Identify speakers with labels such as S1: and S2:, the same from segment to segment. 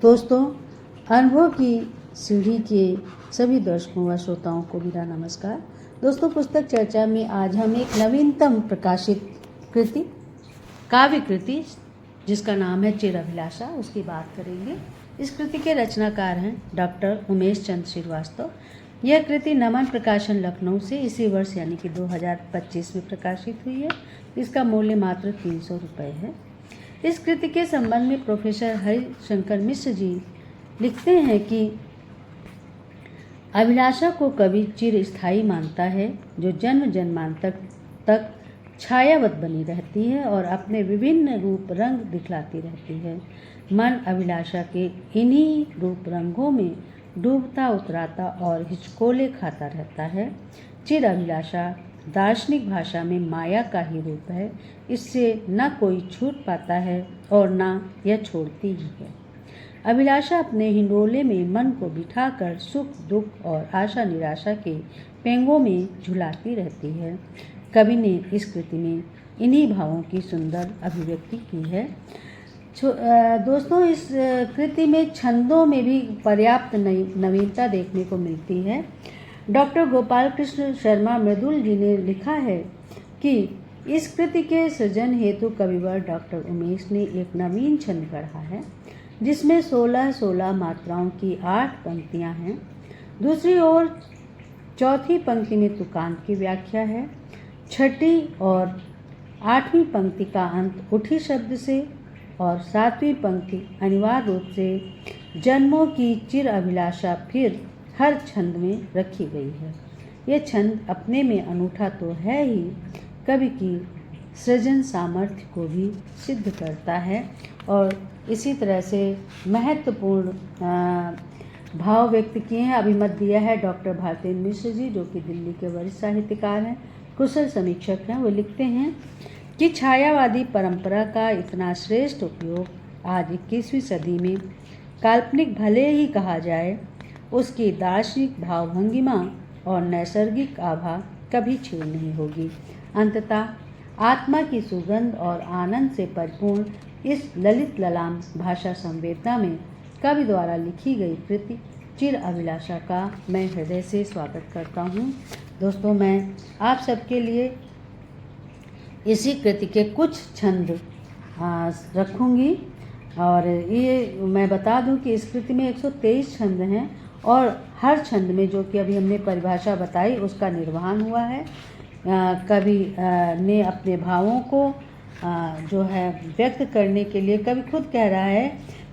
S1: दोस्तों, अनुभव की सीढ़ी के सभी दर्शकों व श्रोताओं को मेरा नमस्कार। दोस्तों, पुस्तक चर्चा में आज हम एक नवीनतम प्रकाशित कृति, काव्य कृति जिसका नाम है चिर अभिलाषा, उसकी बात करेंगे। इस कृति के रचनाकार हैं डॉक्टर उमेश चंद्र श्रीवास्तव। यह कृति नमन प्रकाशन लखनऊ से इसी वर्ष यानी कि 2025 में प्रकाशित हुई है। इसका मूल्य मात्र 300 रुपये है। इस कृति के संबंध में प्रोफेसर हरिशंकर मिश्र जी लिखते हैं कि अभिलाषा को कवि चिर स्थायी मानता है, जो जन्म जन्मांतर तक छायावत बनी रहती है और अपने विभिन्न रूप रंग दिखलाती रहती है। मन अभिलाषा के इन्हीं रूप रंगों में डूबता उतराता और हिचकोले खाता रहता है। चिर अभिलाषा दार्शनिक भाषा में माया का ही रूप है। इससे न कोई छूट पाता है और न यह छोड़ती ही है। अभिलाषा अपने हिंडोले में मन को बिठाकर सुख दुख और आशा निराशा के पेंगों में झुलाती रहती है। कवि ने इस कृति में इन्हीं भावों की सुंदर अभिव्यक्ति की है। दोस्तों, इस कृति में छंदों में भी पर्याप्त नवीनता देखने को मिलती है। डॉक्टर गोपाल कृष्ण शर्मा मृदुल जी ने लिखा है कि इस कृति के सृजन हेतु कविवर डॉक्टर उमेश ने एक नवीन छंद गढ़ा है, जिसमें 16-16 मात्राओं की 8 पंक्तियां हैं। दूसरी ओर चौथी पंक्ति में तुकांत की व्याख्या है। छठी और 8वीं पंक्ति का अंत उठी शब्द से और 7वीं पंक्ति अनिवार्य रूप से जन्मों की चिर अभिलाषा फिर हर छंद में रखी गई है। यह छंद अपने में अनूठा तो है ही, कवि की सृजन सामर्थ्य को भी सिद्ध करता है और इसी तरह से महत्वपूर्ण भाव व्यक्त किए हैं, अभिमत दिया है डॉक्टर भारतेंद्र मिश्र जी, जो कि दिल्ली के वरिष्ठ साहित्यकार हैं, कुशल समीक्षक हैं। वो लिखते हैं कि छायावादी परंपरा का इतना श्रेष्ठ उपयोग आज 21वीं सदी में काल्पनिक भले ही कहा जाए, उसकी दार्शनिक भावभंगिमा और नैसर्गिक आभा कभी छीन नहीं होगी। अंततः आत्मा की सुगंध और आनंद से परिपूर्ण इस ललित ललाम भाषा संवेदना में कवि द्वारा लिखी गई कृति चिर अभिलाषा का मैं हृदय से स्वागत करता हूँ। दोस्तों, मैं आप सबके लिए इसी कृति के कुछ छंद रखूँगी और ये मैं बता दूं कि इस कृति में 123 छंद हैं और हर छंद में, जो कि अभी हमने परिभाषा बताई, उसका निर्वहन हुआ है। कवि ने अपने भावों को जो है व्यक्त करने के लिए, कवि खुद कह रहा है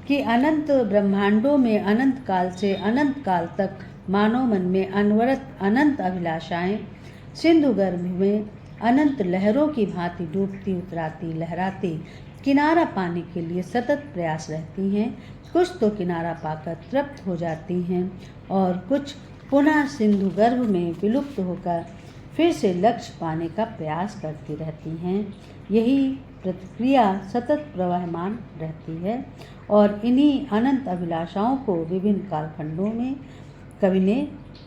S1: कि अनंत ब्रह्मांडों में अनंत काल से अनंत काल तक मानव मन में अनवरत अनंत अभिलाषाएं सिंधु गर्भ में अनंत लहरों की भांति डूबती उतराती लहराती किनारा पाने के लिए सतत प्रयास रहती हैं। कुछ तो किनारा पाकर तृप्त हो जाती हैं और कुछ पुनः सिंधु गर्भ में विलुप्त होकर फिर से लक्ष्य पाने का प्रयास करती रहती हैं। यही प्रतिक्रिया सतत प्रवहमान रहती है और इन्हीं अनंत अभिलाषाओं को विभिन्न कालखंडों में कवि ने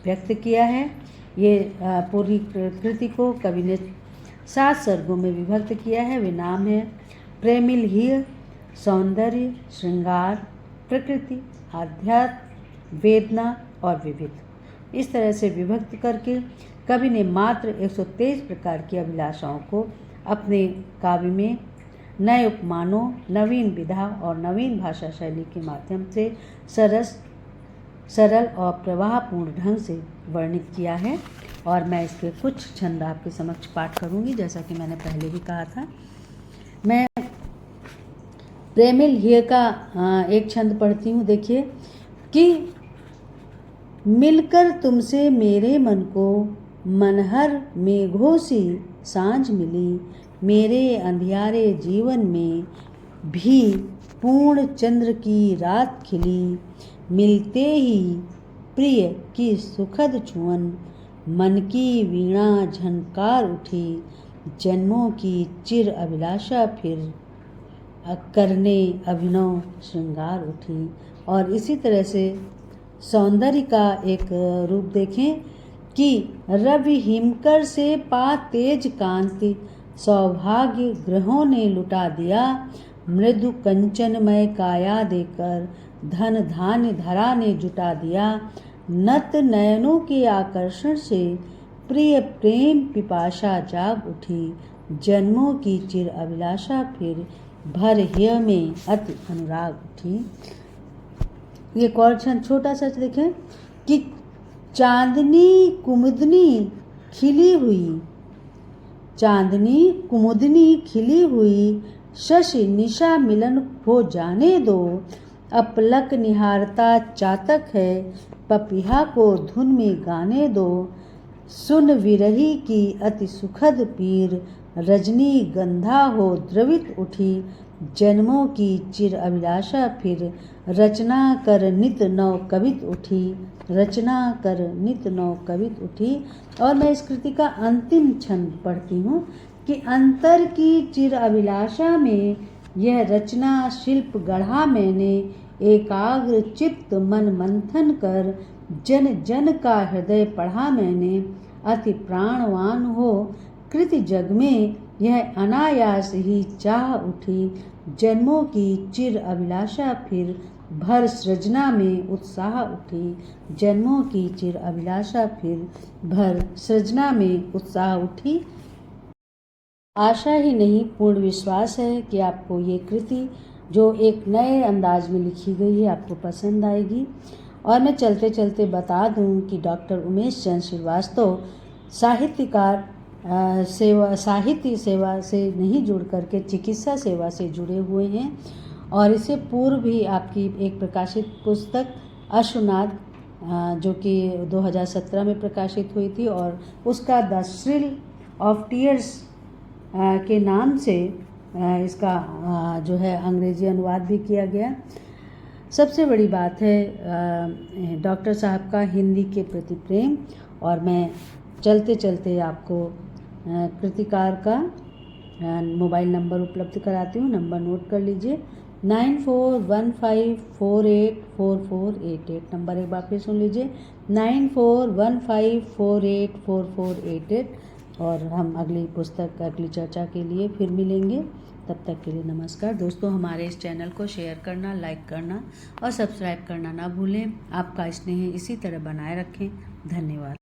S1: व्यक्त किया है। ये पूरी कृति को कवि ने 7 सर्गों में विभक्त किया है। वे नाम है प्रेमिल, सौंदर्य, श्रृंगार, प्रकृति, आध्यात्म, वेदना और विविध। इस तरह से विभक्त करके कवि ने मात्र 123 प्रकार की अभिलाषाओं को अपने काव्य में नए उपमानों, नवीन विधा और नवीन भाषा शैली के माध्यम से सरल और प्रवाहपूर्ण ढंग से वर्णित किया है। और मैं इसके कुछ छंद आपके समक्ष पाठ करूंगी, जैसा कि मैंने पहले भी कहा था। मैं प्रेमिल हिय का एक छंद पढ़ती हूँ। देखिए कि मिलकर तुमसे मेरे मन को मनहर मेघों सी सांझ मिली, मेरे अंधियारे जीवन में भी पूर्ण चंद्र की रात खिली, मिलते ही प्रिय की सुखद छुअन मन की वीणा झनकार उठी, जन्मों की चिर अभिलाषा फिर करने अभिनव श्रृंगार उठी। और इसी तरह से सौंदर्य का एक रूप देखें कि रवि हिमकर से पा तेज कांति, सौभाग्य ग्रहों ने लुटा दिया, मृदु कंचनमय काया देकर धन धान्य धरा ने जुटा दिया। नत नयनों के आकर्षण से प्रिय प्रेम पिपाशा जाग उठी। जन्मों की चिर अभिलाषा फिर भर हिय में अति अनुराग उठी। ये और छोटा सा देखें कि चांदनी कुमुदनी खिली हुई, चांदनी कुमुदनी खिली हुई, शशि निशा मिलन हो जाने दो। अपलक निहारता चातक है, पपिहा को धुन में गाने दो। सुन विरही की अति सुखद पीर, रजनी गंधा हो द्रवित उठी। जन्मों की चिर अभिलाषा फिर रचना कर नित नव कवित उठी, रचना कर नित नव कवित उठी। और मैं इस कृति का अंतिम छंद पढ़ती हूँ कि अंतर की चिर अभिलाषा में यह रचना शिल्प गढ़ा मैंने। एकाग्र चित्त मन मंथन कर जन जन का हृदय पढ़ा मैंने। अति प्राणवान हो कृति जग में यह अनायास ही चाह उठी। जन्मों की चिर अभिलाषा फिर भर सृजना में उत्साह उठी। जन्मों की चिर अभिलाषा फिर भर सृजना में उत्साह उठी। आशा ही नहीं पूर्ण विश्वास है कि आपको ये कृति जो एक नए अंदाज में लिखी गई है आपको पसंद आएगी। और मैं चलते चलते बता दूं कि डॉक्टर उमेश चंद्र श्रीवास्तव साहित्यकार साहित्य सेवा से नहीं जुड़ करके चिकित्सा सेवा से जुड़े हुए हैं। और इससे पूर्व भी आपकी एक प्रकाशित पुस्तक अश्वनाद जो कि 2017 में प्रकाशित हुई थी और उसका द थ्रिल ऑफ टीयर्स के नाम से इसका जो है अंग्रेजी अनुवाद भी किया गया। सबसे बड़ी बात है डॉक्टर साहब का हिंदी के प्रति प्रेम। और मैं चलते चलते आपको कृतिकार का मोबाइल नंबर उपलब्ध कराती हूँ। नंबर नोट कर लीजिए 9415484488। नंबर एक बार फिर सुन लीजिए 9415484488। और हम अगली पुस्तक अगली चर्चा के लिए फिर मिलेंगे। तब तक के लिए नमस्कार दोस्तों। हमारे इस चैनल को शेयर करना, लाइक करना और सब्सक्राइब करना ना भूलें। आपका स्नेह इसी तरह बनाए रखें। धन्यवाद।